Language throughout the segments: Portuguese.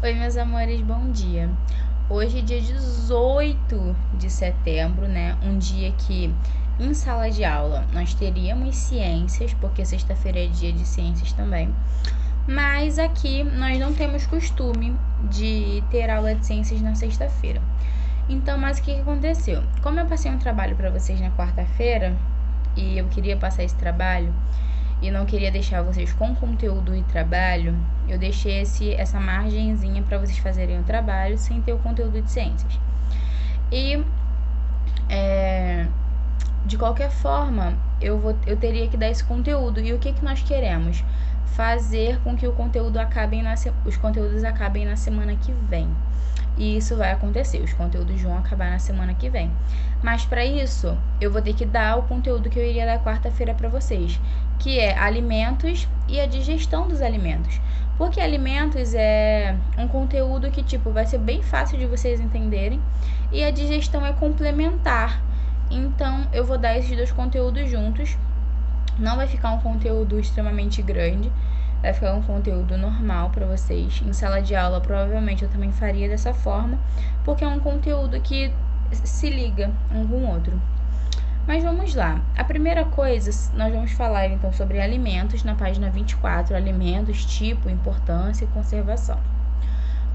Oi, meus amores, bom dia. Hoje, dia 18 de setembro, né? Um dia que em sala de aula nós teríamos ciências, porque sexta-feira é dia de ciências também. Mas aqui nós não temos costume de ter aula de ciências na sexta-feira. Então, mas o que aconteceu? Como eu passei um trabalho para vocês na quarta-feira e eu queria passar esse trabalho e não queria deixar vocês com conteúdo e trabalho, eu deixei essa margenzinha para vocês fazerem o trabalho sem ter o conteúdo de ciências. E de qualquer forma, eu teria que dar esse conteúdo. E o que nós queremos? Fazer com que os conteúdos acabem na semana que vem. E isso vai acontecer, os conteúdos vão acabar na semana que vem. Mas para isso, eu vou ter que dar o conteúdo que eu iria dar quarta-feira para vocês, que é alimentos e a digestão dos alimentos. Porque alimentos é um conteúdo que, vai ser bem fácil de vocês entenderem, e a digestão é complementar. Então, eu vou dar esses dois conteúdos juntos. Não vai ficar um conteúdo extremamente grande, vai ficar um conteúdo normal para vocês. Em sala de aula, provavelmente eu também faria dessa forma, porque é um conteúdo que se liga um com o outro. Mas vamos lá. A primeira coisa, nós vamos falar então sobre alimentos na página 24, alimentos, tipo, importância e conservação.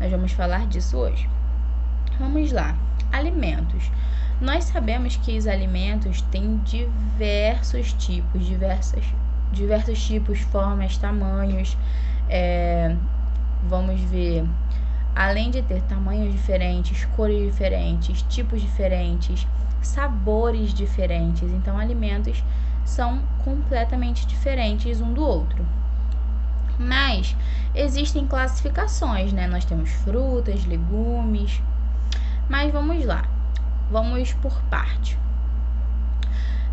Nós vamos falar disso hoje. Vamos lá. Alimentos. Nós sabemos que os alimentos têm diversos tipos, formas, tamanhos. Vamos ver, além de ter tamanhos diferentes, cores diferentes, tipos diferentes, sabores diferentes. Então, alimentos são completamente diferentes um do outro. Mas existem classificações, né? Nós temos frutas, legumes. Mas vamos lá. Vamos por parte.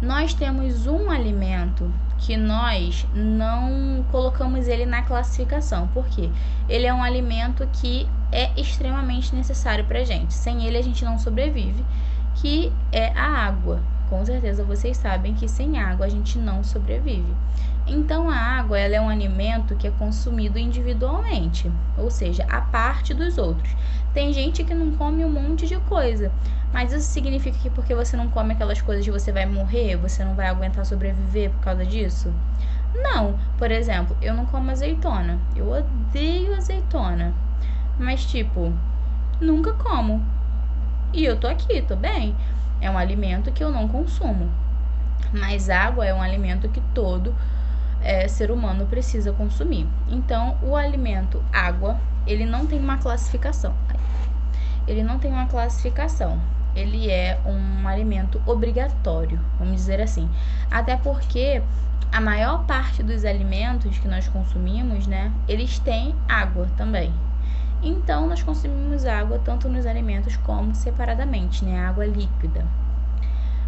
Nós temos um alimento que nós não colocamos ele na classificação, porque ele é um alimento que é extremamente necessário pra gente. Sem ele a gente não sobrevive, que é a água. Com certeza vocês sabem que sem água a gente não sobrevive. Então a água, ela é um alimento que é consumido individualmente, ou seja, a parte dos outros. Tem gente que não come um monte de coisa, mas isso significa que porque você não come aquelas coisas você vai morrer, você não vai aguentar sobreviver por causa disso? Não. Por exemplo, eu não como azeitona. Eu odeio azeitona. Mas nunca como. E eu tô aqui, tô bem. É um alimento que eu não consumo. Mas água é um alimento que todo ser humano precisa consumir. Então, o alimento água, ele não tem uma classificação. Ele é um alimento obrigatório, vamos dizer assim. Até porque a maior parte dos alimentos que nós consumimos, né, eles têm água também. Então, nós consumimos água tanto nos alimentos como separadamente, né, água líquida.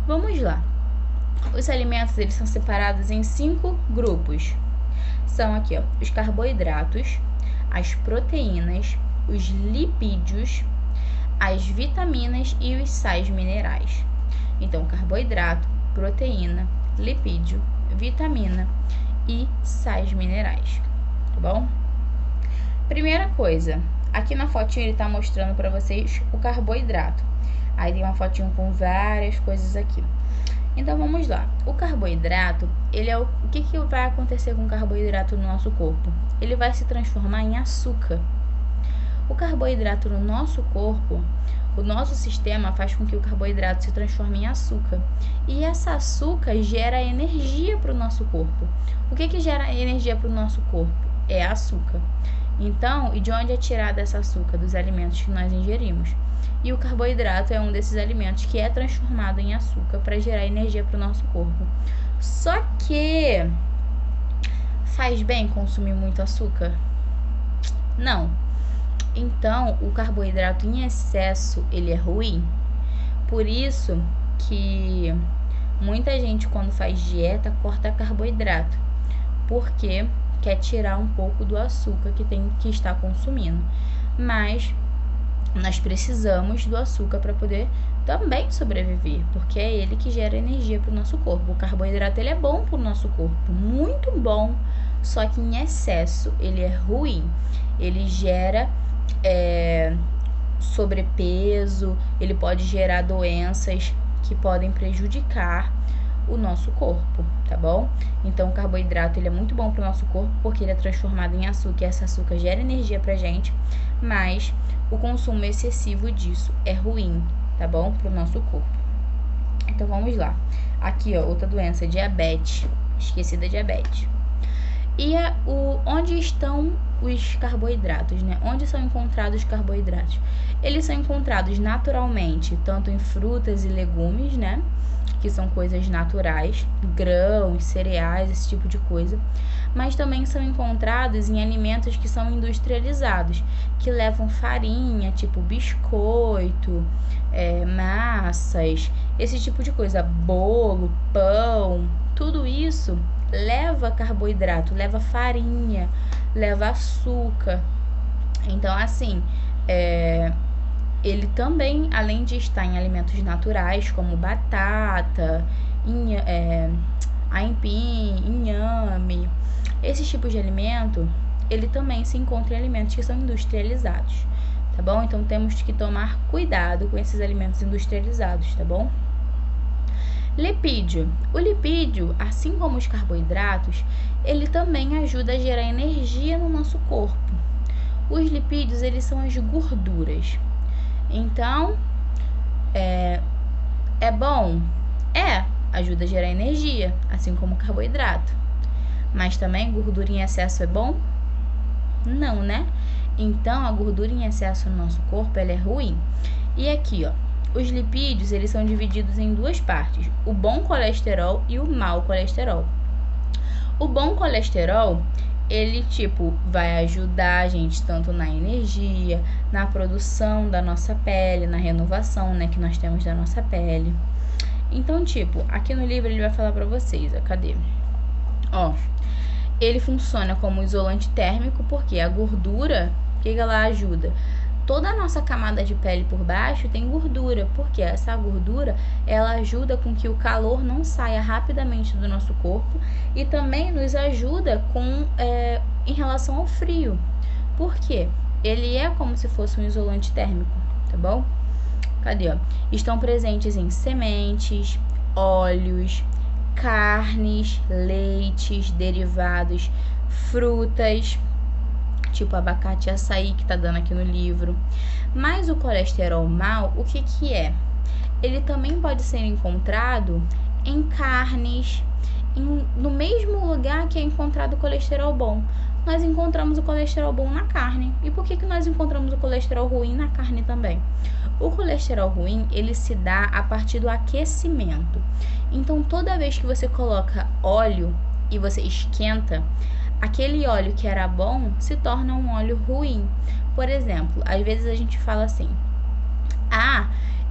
Vamos lá. Os alimentos, eles são separados em 5 grupos. São aqui, os carboidratos, as proteínas, os lipídios, as vitaminas e os sais minerais. Então, carboidrato, proteína, lipídio, vitamina e sais minerais, tá bom? Primeira coisa, aqui na fotinha ele tá mostrando para vocês o carboidrato. Aí tem uma fotinho com várias coisas aqui. Então, vamos lá. O carboidrato, ele é o que vai acontecer com o carboidrato no nosso corpo? Ele vai se transformar em açúcar. O carboidrato no nosso corpo, o nosso sistema faz com que o carboidrato se transforme em açúcar. E essa açúcar gera energia para o nosso corpo. O que gera energia para o nosso corpo? É açúcar. Então, e de onde é tirada essa açúcar? Dos alimentos que nós ingerimos. E o carboidrato é um desses alimentos que é transformado em açúcar para gerar energia para o nosso corpo. Só que faz bem consumir muito açúcar? Não. Então, o carboidrato em excesso, ele é ruim. Por isso que muita gente, quando faz dieta, corta carboidrato, porque quer tirar um pouco do açúcar que está consumindo. Mas nós precisamos do açúcar para poder também sobreviver, porque é ele que gera energia para o nosso corpo. O carboidrato, ele é bom para o nosso corpo, muito bom, só que em excesso ele é ruim. Ele gera sobrepeso, ele pode gerar doenças que podem prejudicar o nosso corpo, tá bom? Então o carboidrato ele é muito bom para o nosso corpo porque ele é transformado em açúcar e esse açúcar gera energia pra gente, mas o consumo excessivo disso é ruim, tá bom? Para o nosso corpo. Então vamos lá. Aqui, ó, outra doença, diabetes. Esqueci da diabetes. E onde estão os carboidratos, né? Onde são encontrados os carboidratos? Eles são encontrados naturalmente, tanto em frutas e legumes, né? Que são coisas naturais, grãos, cereais, esse tipo de coisa. Mas também são encontrados em alimentos que são industrializados, que levam farinha, tipo biscoito, massas, esse tipo de coisa, bolo, pão, tudo isso leva carboidrato, leva farinha, leva açúcar. Então, assim, ele também, além de estar em alimentos naturais, como batata, aipim, inhame, esses tipos de alimento, ele também se encontra em alimentos que são industrializados, tá bom? Então, temos que tomar cuidado com esses alimentos industrializados, tá bom? Lipídio. O lipídio, assim como os carboidratos, ele também ajuda a gerar energia no nosso corpo. Os lipídios, eles são as gorduras. Então, é bom? Ajuda a gerar energia, assim como o carboidrato. Mas também gordura em excesso é bom? Não, né? Então, a gordura em excesso no nosso corpo, ela é ruim. E aqui, ó, os lipídios, eles são divididos em duas partes, o bom colesterol e o mau colesterol. O bom colesterol, ele, vai ajudar a gente tanto na energia, na produção da nossa pele, na renovação, né, que nós temos da nossa pele. Então, aqui no livro ele vai falar pra vocês, ó, cadê? Ó, ele funciona como isolante térmico, porque a gordura, o que ela ajuda? Toda a nossa camada de pele por baixo tem gordura, porque essa gordura, ela ajuda com que o calor não saia rapidamente do nosso corpo e também nos ajuda em relação ao frio. Por quê? Ele é como se fosse um isolante térmico, tá bom? Cadê, ó? Estão presentes em sementes, óleos, carnes, leites, derivados, frutas, tipo abacate e açaí, que tá dando aqui no livro. Mas o colesterol mau, o que é? Ele também pode ser encontrado em carnes, no mesmo lugar que é encontrado o colesterol bom. Nós encontramos o colesterol bom na carne. E por que nós encontramos o colesterol ruim na carne também? O colesterol ruim, ele se dá a partir do aquecimento. Então, toda vez que você coloca óleo e você esquenta, aquele óleo que era bom se torna um óleo ruim. Por exemplo, às vezes a gente fala assim: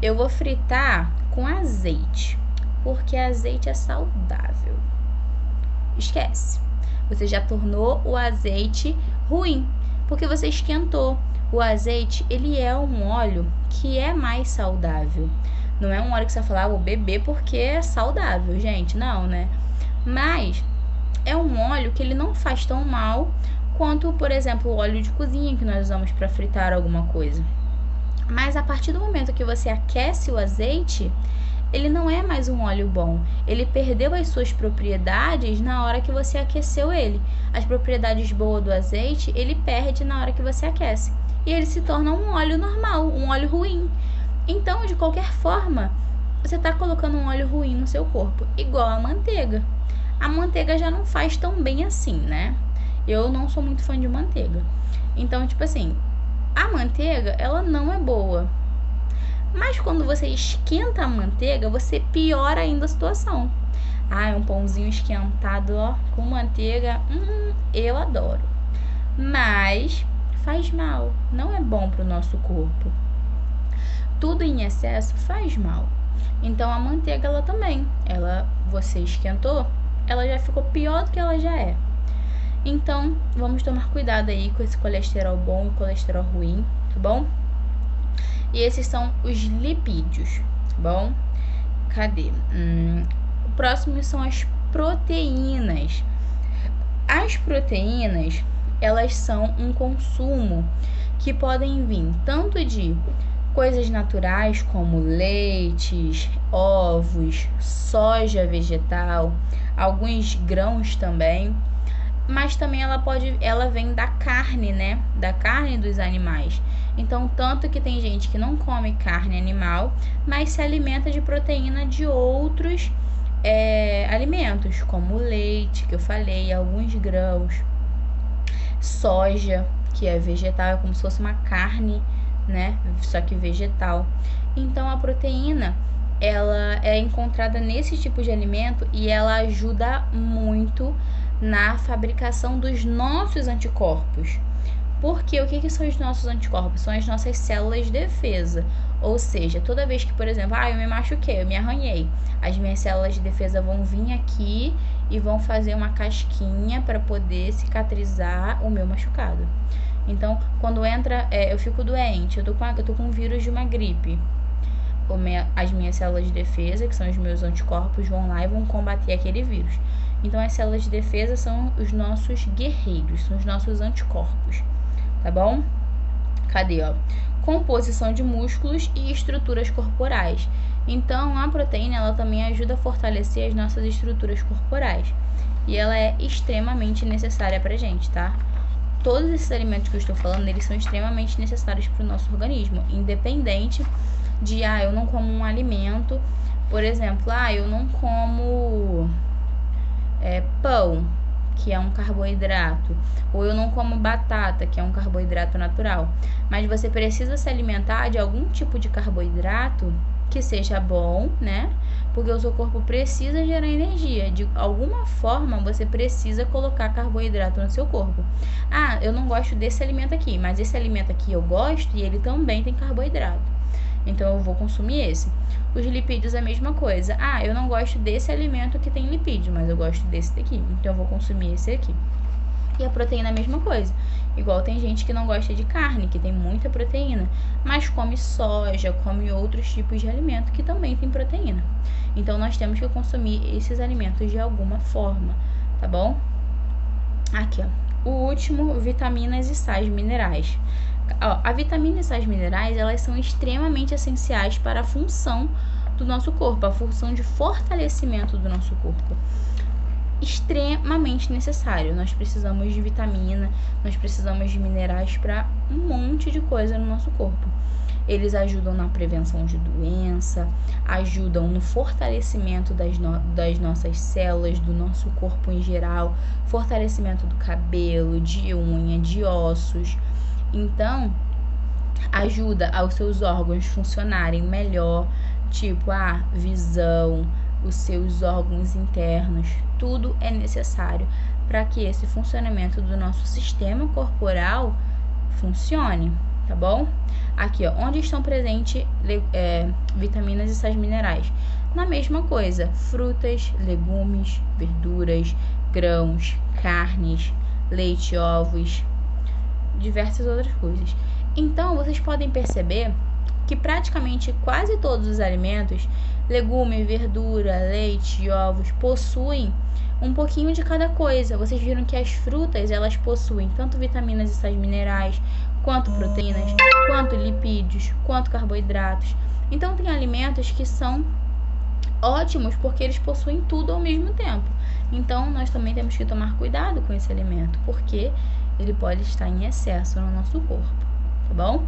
eu vou fritar com azeite, porque azeite é saudável. Esquece. Você já tornou o azeite ruim, porque você esquentou. O azeite, ele é um óleo que é mais saudável. Não é um óleo que você vai falar, vou beber porque é saudável, gente. Não, né? Mas é um óleo que ele não faz tão mal quanto, por exemplo, o óleo de cozinha que nós usamos para fritar alguma coisa. Mas a partir do momento que você aquece o azeite, ele não é mais um óleo bom. Ele perdeu as suas propriedades na hora que você aqueceu ele. As propriedades boas do azeite, ele perde na hora que você aquece. E ele se torna um óleo normal, um óleo ruim. Então, de qualquer forma, você está colocando um óleo ruim no seu corpo, igual a manteiga. A manteiga já não faz tão bem assim, né? Eu não sou muito fã de manteiga. Então, a manteiga, ela não é boa. Mas quando você esquenta a manteiga, você piora ainda a situação. Um pãozinho esquentado, ó, com manteiga, eu adoro. Mas faz mal, não é bom para o nosso corpo. Tudo em excesso faz mal. Então a manteiga, ela também, você esquentou, ela já ficou pior do que ela já é. Então, vamos tomar cuidado aí com esse colesterol bom e colesterol ruim, tá bom? E esses são os lipídios, tá bom? Cadê? O próximo são as proteínas. As proteínas, elas são um consumo que podem vir tanto de coisas naturais como leites, ovos, soja vegetal, alguns grãos também, mas também ela vem da carne, né? Da carne dos animais. Então, tanto que tem gente que não come carne animal, mas se alimenta de proteína de outros alimentos, como leite, que eu falei, alguns grãos, soja, que é vegetal, é como se fosse uma carne, né? Só que vegetal. Então, a proteína, ela é encontrada nesse tipo de alimento e ela ajuda muito na fabricação dos nossos anticorpos. Porque o que são os nossos anticorpos? São as nossas células de defesa. Ou seja, toda vez que, por exemplo, eu me machuquei, eu me arranhei, as minhas células de defesa vão vir aqui e vão fazer uma casquinha para poder cicatrizar o meu machucado. Então, quando entra, eu fico doente, eu tô com um vírus de uma gripe. As minhas células de defesa, que são os meus anticorpos, vão lá e vão combater aquele vírus. Então, as células de defesa são os nossos guerreiros, são os nossos anticorpos, tá bom? Cadê, ó? Composição de músculos e estruturas corporais. Então, a proteína, ela também ajuda a fortalecer as nossas estruturas corporais. E ela é extremamente necessária pra gente, tá? Todos esses alimentos que eu estou falando, eles são extremamente necessários para o nosso organismo, independente de, eu não como um alimento, por exemplo, eu não como pão, que é um carboidrato, ou eu não como batata, que é um carboidrato natural, mas você precisa se alimentar de algum tipo de carboidrato que seja bom, né? Porque o seu corpo precisa gerar energia. De alguma forma, você precisa colocar carboidrato no seu corpo. Eu não gosto desse alimento aqui, mas esse alimento aqui eu gosto e ele também tem carboidrato. Então, eu vou consumir esse. Os lipídios é a mesma coisa. Eu não gosto desse alimento que tem lipídio, mas eu gosto desse daqui. Então, eu vou consumir esse aqui. E a proteína é a mesma coisa. Igual tem gente que não gosta de carne, que tem muita proteína, mas come soja, come outros tipos de alimento que também tem proteína. Então, nós temos que consumir esses alimentos de alguma forma, tá bom? Aqui, ó. O último, vitaminas e sais minerais. A vitamina e sais minerais, elas são extremamente essenciais para a função do nosso corpo, a função de fortalecimento do nosso corpo. Extremamente necessário. Nós precisamos de vitamina, nós precisamos de minerais para um monte de coisa no nosso corpo. Eles ajudam na prevenção de doença, ajudam no fortalecimento das nossas células, do nosso corpo em geral, fortalecimento do cabelo, de unha, de ossos. Então, ajuda aos seus órgãos funcionarem melhor, tipo a visão, os seus órgãos internos. Tudo é necessário para que esse funcionamento do nosso sistema corporal funcione, tá bom? Aqui, ó, onde estão presentes vitaminas e sais minerais? Na mesma coisa, frutas, legumes, verduras, grãos, carnes, leite, ovos, diversas outras coisas. Então, vocês podem perceber que praticamente quase todos os alimentos, legume, verdura, leite e ovos, possuem um pouquinho de cada coisa. Vocês viram que as frutas, elas possuem tanto vitaminas e sais minerais, quanto proteínas, quanto lipídios, quanto carboidratos. Então, tem alimentos que são ótimos porque eles possuem tudo ao mesmo tempo. Então, nós também temos que tomar cuidado com esse alimento, porque ele pode estar em excesso no nosso corpo, tá bom?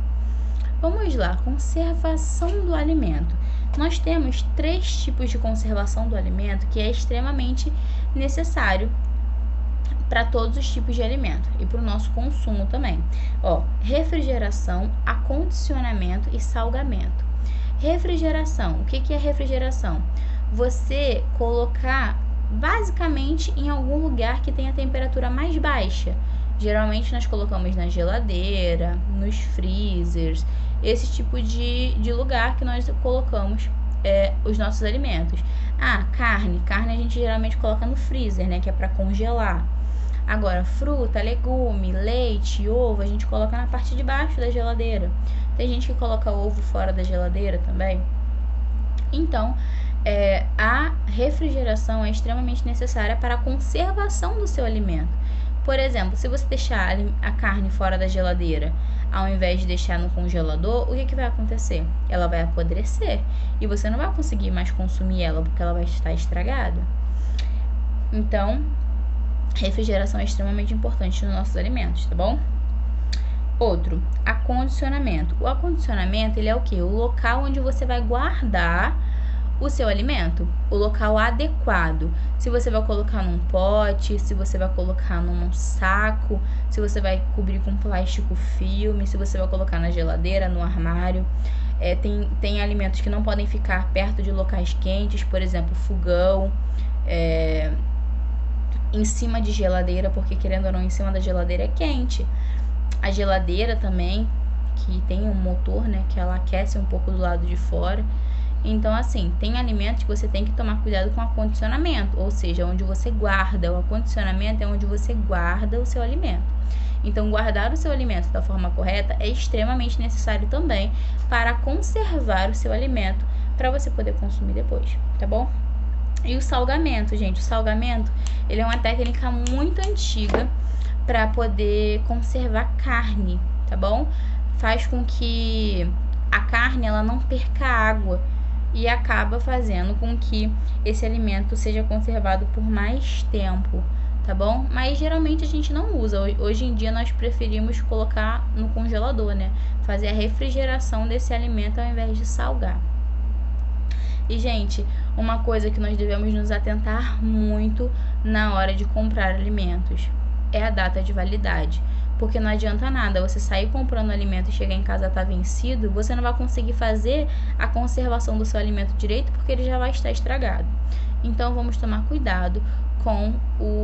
Vamos lá, conservação do alimento. Nós temos 3 tipos de conservação do alimento que é extremamente necessário para todos os tipos de alimento e para o nosso consumo também. Refrigeração, acondicionamento e salgamento. Refrigeração, o que é refrigeração? Você colocar basicamente em algum lugar que tenha temperatura mais baixa. Geralmente nós colocamos na geladeira, nos freezers, esse tipo de lugar que nós colocamos os nossos alimentos. Carne a gente geralmente coloca no freezer, né, que é para congelar. Agora, fruta, legume, leite, ovo, a gente coloca na parte de baixo da geladeira. Tem gente que coloca ovo fora da geladeira também. Então, a refrigeração é extremamente necessária para a conservação do seu alimento. Por exemplo, se você deixar a carne fora da geladeira, ao invés de deixar no congelador, o que vai acontecer? Ela vai apodrecer e você não vai conseguir mais consumir ela porque ela vai estar estragada. Então, refrigeração é extremamente importante nos nossos alimentos, tá bom? Outro, acondicionamento. O acondicionamento, ele é o quê? O local onde você vai guardar o seu alimento, o local adequado. Se você vai colocar num pote, se você vai colocar num saco, se você vai cobrir com plástico filme, se você vai colocar na geladeira, no armário. Tem alimentos que não podem ficar perto de locais quentes, por exemplo, fogão, em cima de geladeira, porque querendo ou não, em cima da geladeira é quente. A geladeira também, que tem um motor, né, que ela aquece um pouco do lado de fora. Então, assim, tem alimentos que você tem que tomar cuidado com o acondicionamento, ou seja, onde você guarda. O acondicionamento é onde você guarda o seu alimento. Então, guardar o seu alimento da forma correta é extremamente necessário também para conservar o seu alimento, para você poder consumir depois, tá bom? E o salgamento, gente, o salgamento, ele é uma técnica muito antiga para poder conservar carne, tá bom? Faz com que a carne ela não perca água e acaba fazendo com que esse alimento seja conservado por mais tempo, tá bom? Mas geralmente a gente não usa. Hoje em dia nós preferimos colocar no congelador, né? Fazer a refrigeração desse alimento ao invés de salgar. E, gente, uma coisa que nós devemos nos atentar muito na hora de comprar alimentos é a data de validade. Porque não adianta nada você sair comprando alimento e chegar em casa tá vencido, você não vai conseguir fazer a conservação do seu alimento direito porque ele já vai estar estragado. Então vamos tomar cuidado com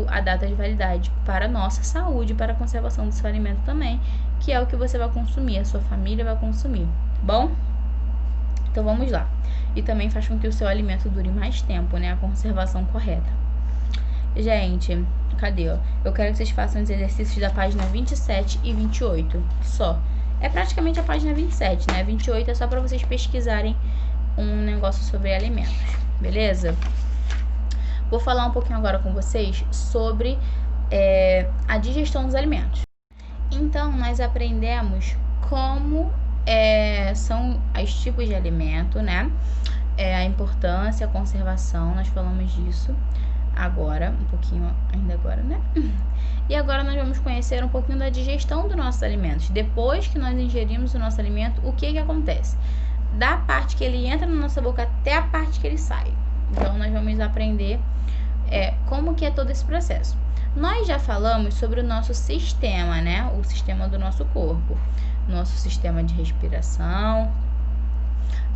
a data de validade para a nossa saúde, para a conservação do seu alimento também, que é o que você vai consumir, a sua família vai consumir, tá bom? Então vamos lá. E também faz com que o seu alimento dure mais tempo, né? A conservação correta. Gente, cadê, ó? Eu quero que vocês façam os exercícios da página 27 e 28, só. É praticamente a página 27, né? 28 é só para vocês pesquisarem um negócio sobre alimentos, beleza? Vou falar um pouquinho agora com vocês sobre a digestão dos alimentos. Então, nós aprendemos como são os tipos de alimento, né? A importância, a conservação, nós falamos disso agora, um pouquinho ainda agora, né? E agora nós vamos conhecer um pouquinho da digestão dos nossos alimentos. Depois que nós ingerimos o nosso alimento, o que acontece? Da parte que ele entra na nossa boca até a parte que ele sai. Então, nós vamos aprender como que é todo esse processo. Nós já falamos sobre o nosso sistema, né? O sistema do nosso corpo. Nosso sistema de respiração,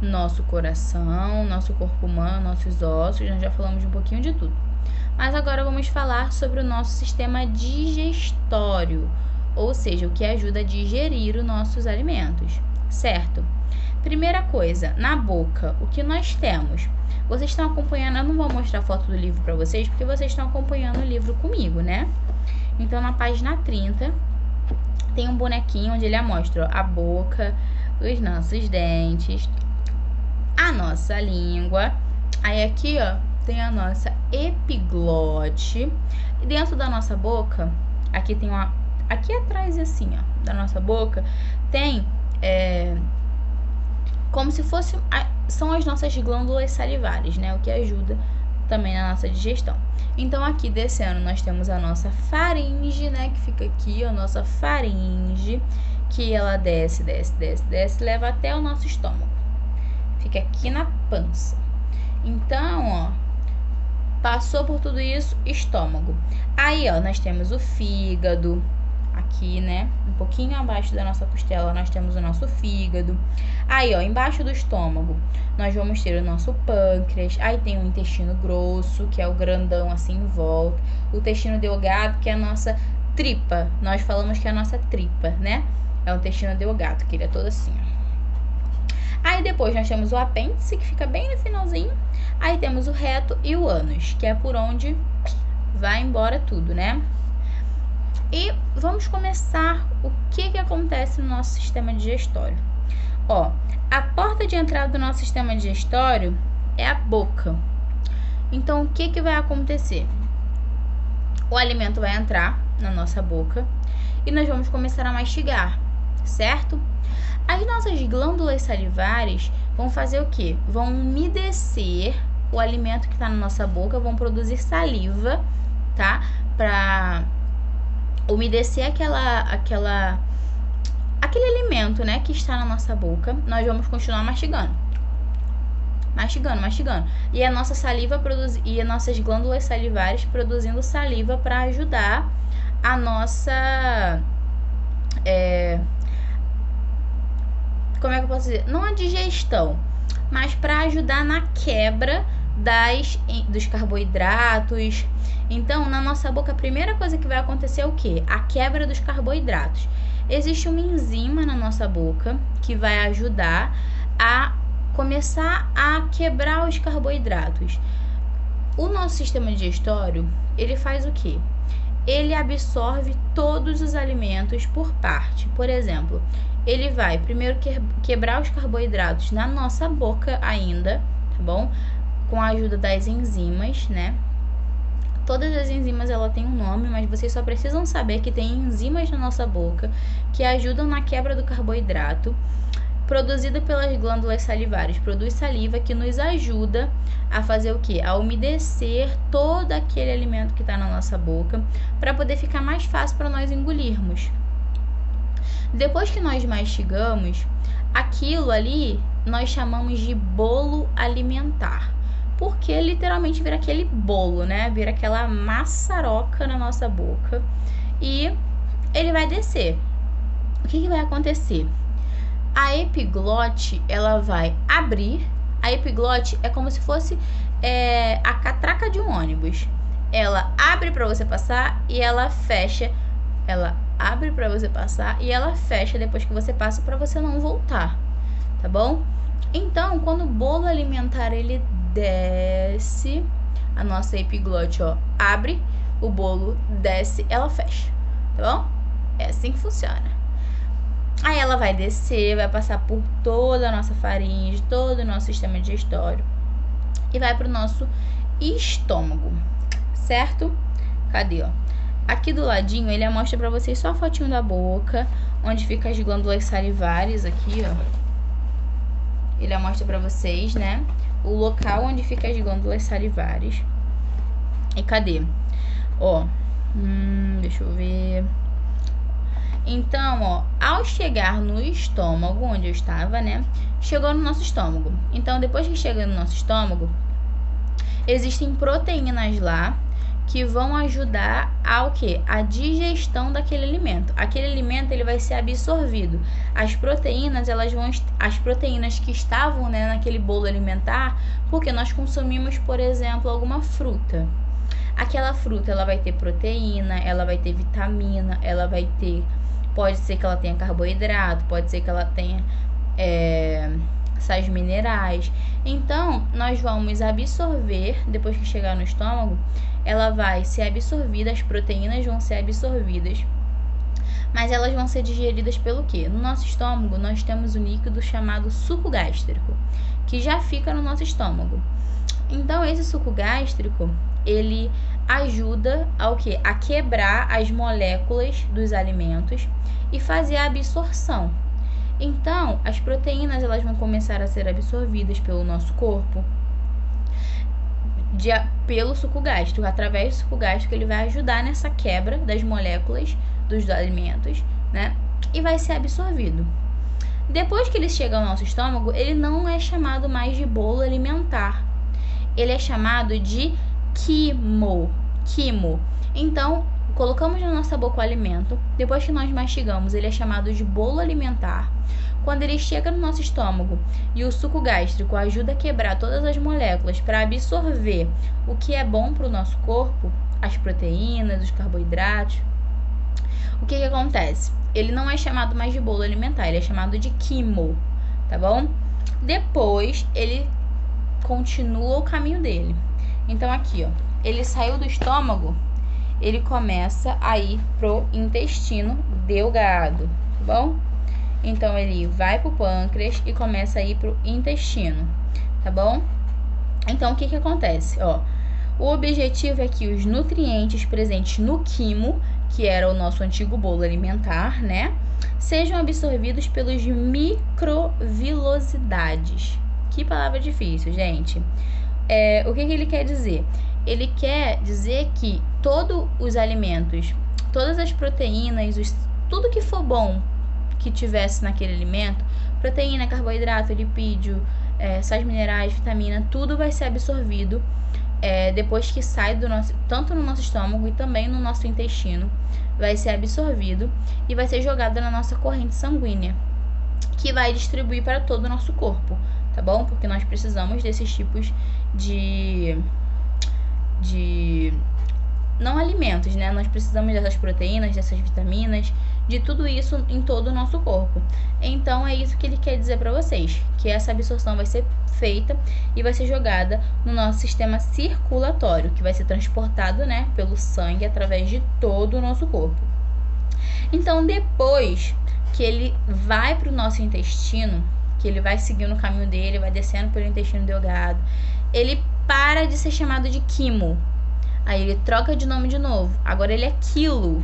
nosso coração, nosso corpo humano, nossos ossos. Nós já falamos um pouquinho de tudo. Mas agora vamos falar sobre o nosso sistema digestório, ou seja, o que ajuda a digerir os nossos alimentos, certo? Primeira coisa, na boca, o que nós temos? Vocês estão acompanhando, eu não vou mostrar a foto do livro para vocês, porque vocês estão acompanhando o livro comigo, né? Então, na página 30, tem um bonequinho onde ele mostra a boca, os nossos dentes, a nossa língua. Aí aqui, ó, tem a nossa epiglote. E dentro da nossa boca, aqui tem aqui atrás, assim, ó, da nossa boca, tem como se fosse, são as nossas glândulas salivares, né? O que ajuda também na nossa digestão. Então, aqui descendo, nós temos a nossa faringe, né? Que fica aqui, a nossa faringe, que ela desce, leva até o nosso estômago. Fica aqui na pança. Então, ó, passou por tudo isso, estômago. Aí, ó, nós temos o fígado, aqui, né? Um pouquinho abaixo da nossa costela, nós temos o nosso fígado. Aí, ó, embaixo do estômago, nós vamos ter o nosso pâncreas. Aí tem o intestino grosso, que é o grandão assim em volta. O intestino delgado, que é a nossa tripa. Nós falamos que é a nossa tripa, né? É o intestino delgado, que ele é todo assim, ó. Aí depois nós temos o apêndice, que fica bem no finalzinho. Aí temos o reto e o ânus, que é por onde vai embora tudo, né? E vamos começar o que acontece no nosso sistema digestório. Ó, a porta de entrada do nosso sistema digestório é a boca. Então, o que vai acontecer? O alimento vai entrar na nossa boca e nós vamos começar a mastigar. certo? As nossas glândulas salivares vão fazer o quê? Vão umedecer o alimento que está na nossa boca, vão produzir saliva, tá? Para umedecer aquele alimento, né, que está na nossa boca. Nós vamos continuar mastigando. E a nossa saliva e as nossas glândulas salivares produzindo saliva para ajudar a nossa como é que eu posso dizer? Não a digestão, mas para ajudar na quebra dos carboidratos. Então, na nossa boca, a primeira coisa que vai acontecer é o quê? A quebra dos carboidratos. Existe uma enzima na nossa boca que vai ajudar a começar a quebrar os carboidratos. O nosso sistema digestório, ele faz o quê? Ele absorve todos os alimentos por parte. Por exemplo, ele vai primeiro quebrar os carboidratos na nossa boca ainda, tá bom? Com a ajuda das enzimas, né? Todas as enzimas, ela tem um nome, mas vocês só precisam saber que tem enzimas na nossa boca que ajudam na quebra do carboidrato, produzida pelas glândulas salivares. Produz saliva que nos ajuda a fazer o quê? A umedecer todo aquele alimento que está na nossa boca, para poder ficar mais fácil para nós engolirmos. Depois que nós mastigamos, aquilo ali nós chamamos de bolo alimentar. Porque literalmente vira aquele bolo, né? Vira aquela maçaroca na nossa boca. E ele vai descer. O que vai acontecer? A epiglote, ela vai abrir. A epiglote é como se fosse a catraca de um ônibus. Ela abre para você passar e ela fecha. Ela abre para você passar e ela fecha depois que você passa, para você não voltar, tá bom? Então, quando o bolo alimentar ele desce, a nossa epiglote, ó, abre, o bolo desce, ela fecha, tá bom? É assim que funciona. Aí ela vai descer, vai passar por toda a nossa faringe, todo o nosso sistema digestório e vai pro nosso estômago, certo? Cadê, ó? Aqui do ladinho, ele mostra pra vocês só a fotinho da boca, onde fica as glândulas salivares aqui, ó. Ele mostra pra vocês, né, o local onde fica as glândulas salivares. E cadê? Ó, deixa eu ver. Então, ó, ao chegar no estômago, onde eu estava, né, chegou no nosso estômago. Então, depois que chega no nosso estômago, existem proteínas lá que vão ajudar ao quê? A digestão daquele alimento. Aquele alimento, ele vai ser absorvido. As proteínas que estavam, né, naquele bolo alimentar, porque nós consumimos, por exemplo, alguma fruta. Aquela fruta, ela vai ter proteína, ela vai ter vitamina, ela vai ter, pode ser que ela tenha carboidrato, pode ser que ela tenha sais minerais. Então, nós vamos absorver, depois que chegar no estômago, ela vai ser absorvida, as proteínas vão ser absorvidas, mas elas vão ser digeridas pelo quê? No nosso estômago, nós temos um líquido chamado suco gástrico, que já fica no nosso estômago. Então, esse suco gástrico, ele ajuda ao quê? A quebrar as moléculas dos alimentos e fazer a absorção. Então, as proteínas, elas vão começar a ser absorvidas pelo nosso corpo pelo suco gástrico. Através do suco gástrico, ele vai ajudar nessa quebra das moléculas dos alimentos, né? E vai ser absorvido. Depois que ele chega ao nosso estômago, ele não é chamado mais de bolo alimentar. Ele é chamado de quimo. Então, colocamos na nossa boca o alimento. Depois que nós mastigamos, ele é chamado de bolo alimentar. Quando ele chega no nosso estômago e o suco gástrico ajuda a quebrar todas as moléculas para absorver o que é bom para o nosso corpo, as proteínas, os carboidratos, o que acontece? Ele não é chamado mais de bolo alimentar, ele é chamado de quimo, tá bom? Depois, ele continua o caminho dele. Então, aqui, ó, ele saiu do estômago, ele começa a ir pro intestino delgado, tá bom? Então, ele vai pro pâncreas e começa a ir pro intestino, tá bom? Então, o que acontece? Ó, o objetivo é que os nutrientes presentes no quimo, que era o nosso antigo bolo alimentar, né? sejam absorvidos pelos microvilosidades. Que palavra difícil, gente. O que ele quer dizer? Ele quer dizer que todos os alimentos, todas as proteínas, tudo que for bom que tivesse naquele alimento, proteína, carboidrato, lipídio, sais minerais, vitamina, tudo vai ser absorvido depois que sai tanto no nosso estômago e também no nosso intestino, vai ser absorvido e vai ser jogado na nossa corrente sanguínea, que vai distribuir para todo o nosso corpo, tá bom? Porque nós precisamos desses tipos de não alimentos, né? Nós precisamos dessas proteínas, dessas vitaminas, de tudo isso em todo o nosso corpo. Então é isso que ele quer dizer para vocês, que essa absorção vai ser feita e vai ser jogada no nosso sistema circulatório, que vai ser transportado, né, pelo sangue através de todo o nosso corpo. Então depois que ele vai para o nosso intestino, que ele vai seguindo o caminho dele, vai descendo pelo intestino delgado, ele para de ser chamado de quimo. Aí ele troca de nome de novo. Agora ele é quilo.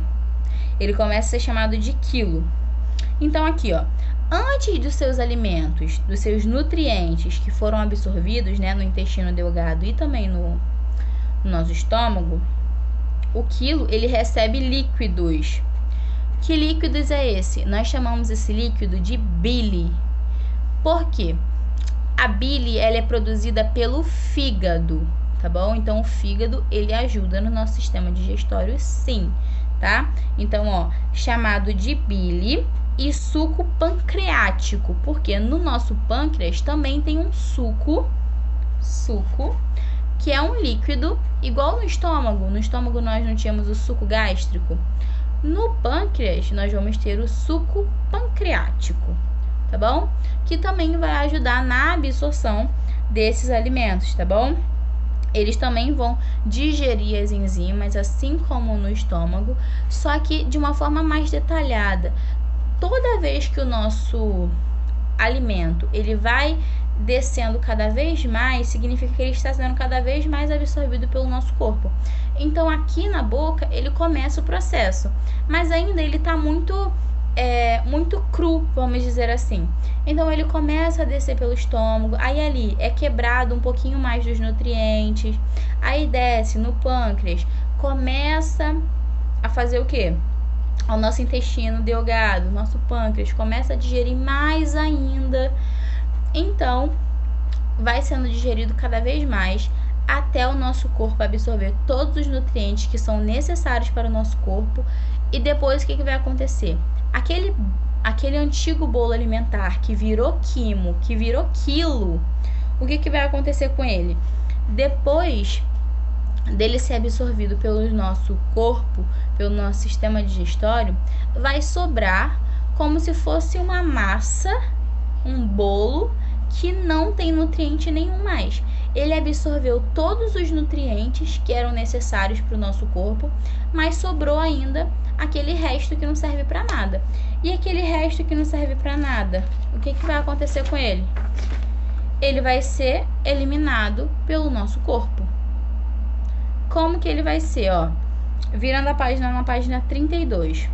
Ele começa a ser chamado de quilo. Então aqui, ó, antes dos seus alimentos, dos seus nutrientes que foram absorvidos, né, no intestino delgado e também no nosso estômago, o quilo, ele recebe líquidos. Que líquidos é esse? Nós chamamos esse líquido de bile. Por quê? A bile, ela é produzida pelo fígado, tá bom? Então, o fígado, ele ajuda no nosso sistema digestório, sim, tá? Então, ó, chamado de bile e suco pancreático, porque no nosso pâncreas também tem um suco, que é um líquido igual no estômago. No estômago nós não tínhamos o suco gástrico. No pâncreas, nós vamos ter o suco pancreático, tá bom? Que também vai ajudar na absorção desses alimentos, tá bom? Eles também vão digerir as enzimas, assim como no estômago, só que de uma forma mais detalhada. Toda vez que o nosso alimento ele vai descendo cada vez mais, significa que ele está sendo cada vez mais absorvido pelo nosso corpo. Então, aqui na boca, ele começa o processo, mas ainda ele está muito cru, vamos dizer assim. Então ele começa a descer pelo estômago, aí ali é quebrado um pouquinho mais dos nutrientes, aí desce no pâncreas, começa a fazer o quê? O nosso intestino delgado, nosso pâncreas começa a digerir mais ainda. Então vai sendo digerido cada vez mais até o nosso corpo absorver todos os nutrientes que são necessários para o nosso corpo. E depois o que vai acontecer? Aquele antigo bolo alimentar que virou quimo, que virou quilo, o que vai acontecer com ele? Depois dele ser absorvido pelo nosso corpo, pelo nosso sistema digestório, vai sobrar como se fosse uma massa, um bolo que não tem nutriente nenhum mais. Ele absorveu todos os nutrientes que eram necessários para o nosso corpo, mas sobrou ainda aquele resto que não serve para nada. E aquele resto que não serve para nada, o que vai acontecer com ele? Ele vai ser eliminado pelo nosso corpo. Como que ele vai ser, ó? Virando a página na página 32.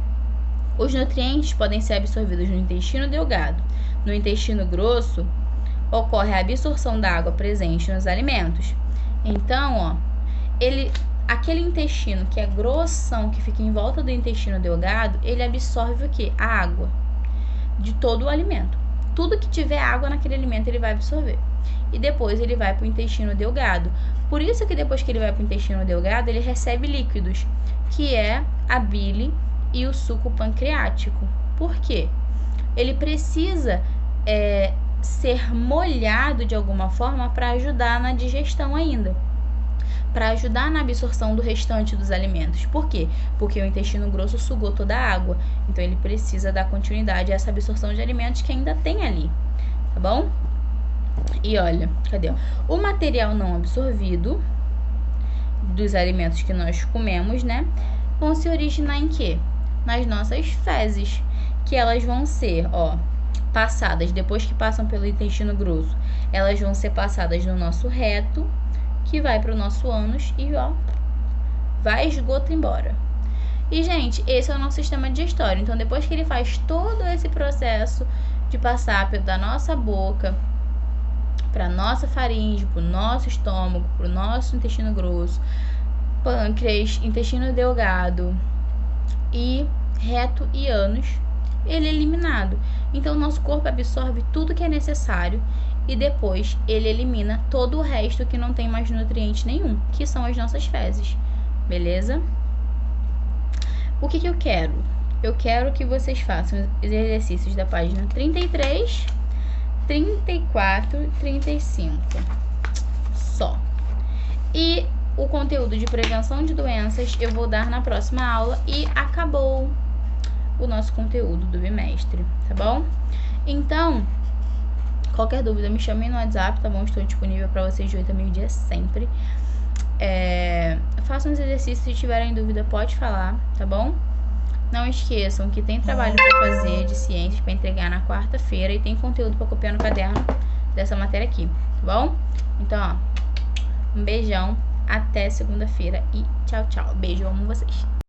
Os nutrientes podem ser absorvidos no intestino delgado. No intestino grosso, ocorre a absorção da água presente nos alimentos. Então, ó, aquele intestino que é grossão, que fica em volta do intestino delgado, ele absorve o quê? A água de todo o alimento. Tudo que tiver água naquele alimento, ele vai absorver. E depois ele vai para o intestino delgado. Por isso que depois que ele vai para o intestino delgado, ele recebe líquidos, que é a bile e o suco pancreático. Por quê? Ele precisa ser molhado de alguma forma para ajudar na digestão ainda, para ajudar na absorção do restante dos alimentos. Por quê? Porque o intestino grosso sugou toda a água, então ele precisa dar continuidade a essa absorção de alimentos que ainda tem ali, tá bom? E olha, cadê? O material não absorvido dos alimentos que nós comemos, né, vão se originar em quê? Nas nossas fezes, que elas vão ser, ó, passadas, depois que passam pelo intestino grosso, elas vão ser passadas no nosso reto, que vai para o nosso ânus e, ó, vai esgoto embora. E, gente, esse é o nosso sistema digestório. Então, depois que ele faz todo esse processo de passar da nossa boca para nossa faringe, para o nosso estômago, para o nosso intestino grosso, pâncreas, intestino delgado e reto e ânus, ele é eliminado. Então, o nosso corpo absorve tudo que é necessário e depois ele elimina todo o resto que não tem mais nutriente nenhum, que são as nossas fezes, beleza? O que eu quero? Eu quero que vocês façam os exercícios da página 33, 34 e 35. Só. E o conteúdo de prevenção de doenças eu vou dar na próxima aula e acabou o nosso conteúdo do bimestre, tá bom? Então, qualquer dúvida me chamem no WhatsApp, tá bom? Estou disponível para vocês de 8 a meio-dia sempre. Façam os exercícios, se tiverem dúvida pode falar, tá bom? Não esqueçam que tem trabalho para fazer de ciências para entregar na quarta-feira e tem conteúdo para copiar no caderno dessa matéria aqui, tá bom? Então, ó, um beijão, até segunda-feira e tchau, tchau. Beijo, amo vocês.